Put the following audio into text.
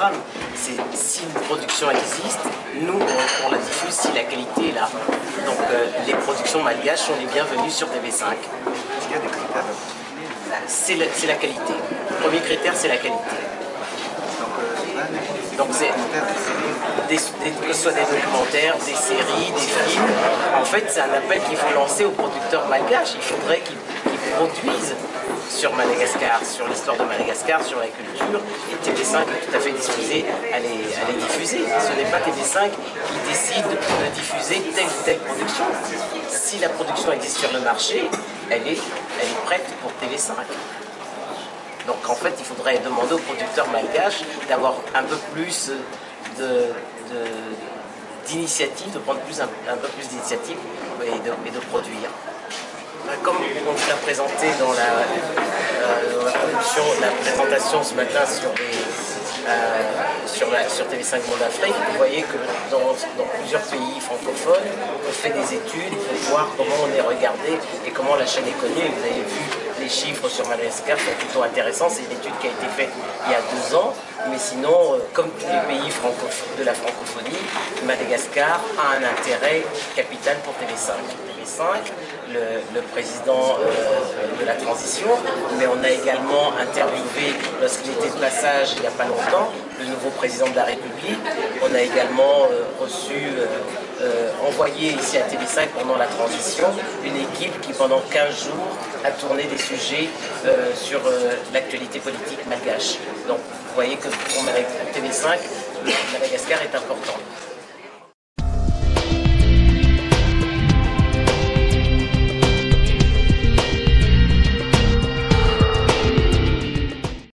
programme. C'est si une production existe, nous on la diffuse si la qualité est là. Donc les productions malgaches sont les bienvenues sur TV5. Est-ce qu'il y a des critères C'est la qualité. Le premier critère, c'est la qualité. Donc c'est que ce soit des documentaires, des séries, des films. En fait, c'est un appel qu'il faut lancer aux producteurs malgaches. Il faudrait qu'ils produisent sur Madagascar, sur l'histoire de Madagascar, sur la culture. Et TV5 est tout à fait disposé à les diffuser. Ce n'est pas TV5 qui décide de diffuser telle ou telle production. Si la production existe sur le marché, elle est prête pour TV5. Donc en fait, il faudrait demander aux producteurs malgaches d'avoir un peu plus d'initiative, de prendre un peu plus d'initiative et de produire. Comme on vous l'a présenté dans la présentation ce matin sur TV5 Monde Afrique, vous voyez que dans plusieurs pays francophones, on fait des études pour voir comment on est regardé et comment la chaîne est connue. Vous avez vu les chiffres sur Madagascar sont plutôt intéressants. C'est une étude qui a été faite il y a 2 ans, mais sinon, comme tous les pays de la francophonie, Madagascar a un intérêt capital pour TV5. TV5, le président de la transition, mais on a également interviewé, lorsqu'il était de passage il n'y a pas longtemps, le nouveau président de la République. On a également envoyé ici à TV5 pendant la transition une équipe qui pendant 15 jours a tourné des sujets sur l'actualité politique malgache. Donc vous voyez que pour TV5, Madagascar est important.